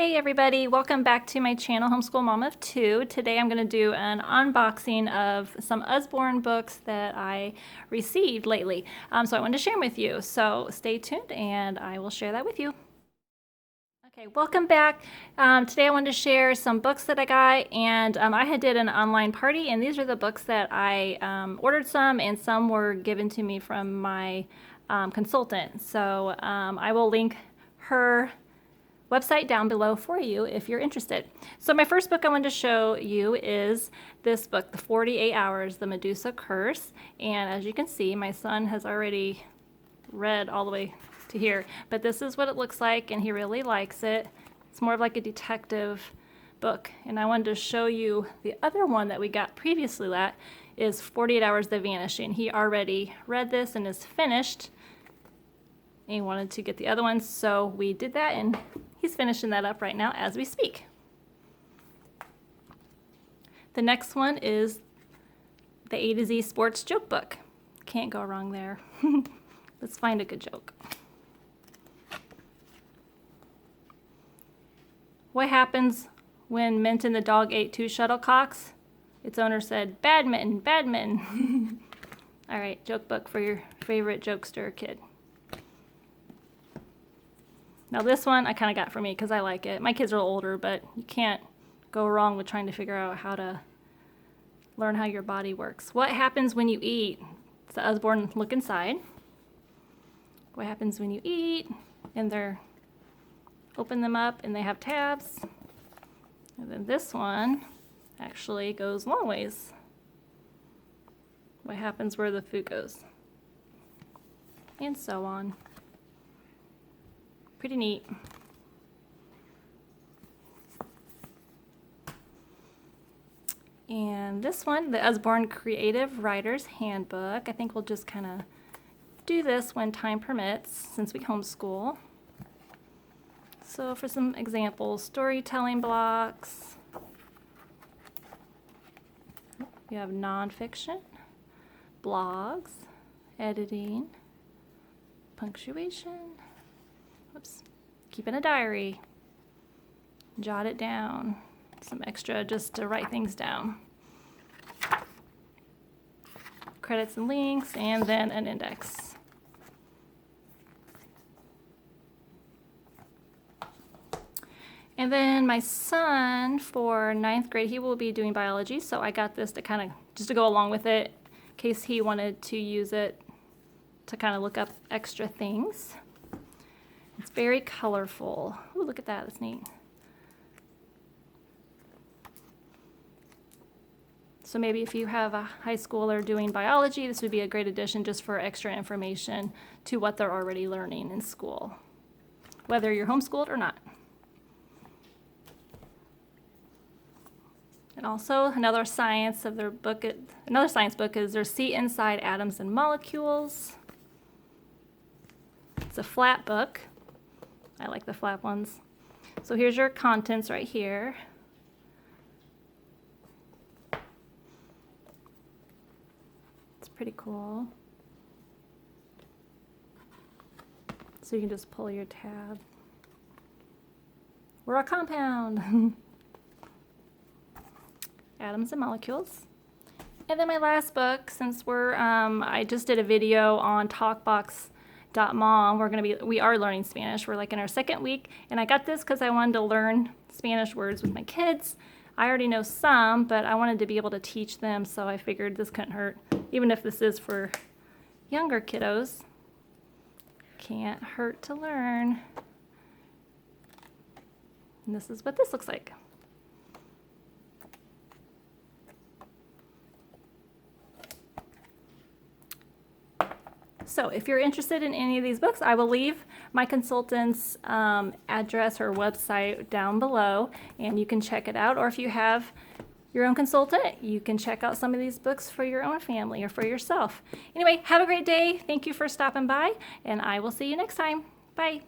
Hey everybody, welcome back to my channel, Homeschool Mom of Two. Today I'm going to do an unboxing of some Usborne books that I received lately. So I wanted to share them with you. So stay tuned and I will share that with you. Okay, welcome back. Today I wanted to share some books that I got, and I did an online party, and these are the books that I ordered some, and some were given to me from my consultant. So I will link her website down below for you if you're interested. So my first book I wanted to show you is this book, The 48 Hours, The Medusa Curse. And as you can see, my son has already read all the way to here, but this is what it looks like, and he really likes it. It's more of like a detective book. And I wanted to show you the other one that we got previously, that is 48 Hours The Vanishing. He already read this and is finished. And he wanted to get the other one, so we did that, and he's finishing that up right now as we speak. The next one is the A to Z Sports Joke Book. Can't go wrong there. Let's find a good joke. What happens when Minton the dog ate 2 shuttlecocks? Its owner said, "Badminton, badminton." All right, joke book for your favorite jokester kid. Now this one I kind of got for me because I like it. My kids are older, but you can't go wrong with trying to figure out how to learn how your body works. What happens when you eat? It's the Usborne look inside. What happens when you eat? And they're open them up and they have tabs. And then this one actually goes long ways. What happens where the food goes? And so on. Pretty neat. And this one, the Usborne Creative Writer's Handbook. I think we'll just kind of do this when time permits, since we homeschool. So for some examples, storytelling blocks. You have nonfiction, blogs, editing, punctuation. Whoops. Keeping a diary. Jot it down. Some extra just to write things down. Credits and links, and then an index. And then my son, for 9th grade, he will be doing biology, so I got this to kind of, just to go along with it, in case he wanted to use it to kind of look up extra things. It's very colorful. Ooh, look at that, that's neat. So maybe if you have a high schooler doing biology, this would be a great addition just for extra information to what they're already learning in school, whether you're homeschooled or not. And also another science book is their See Inside Atoms and Molecules. It's a flat book. I like the flat ones. So here's your contents right here. It's pretty cool. So you can just pull your tab. We're a compound. Atoms and Molecules. And then my last book, since I just did a video on TalkBox.mom. We are learning Spanish. We're like in our 2nd week, and I got this because I wanted to learn Spanish words with my kids. I already know some, but I wanted to be able to teach them, so I figured this couldn't hurt. Even if this is for younger kiddos, can't hurt to learn. And this is what this looks like. So if you're interested in any of these books, I will leave my consultant's address or website down below, and you can check it out. Or if you have your own consultant, you can check out some of these books for your own family or for yourself. Anyway, have a great day. Thank you for stopping by, and I will see you next time. Bye.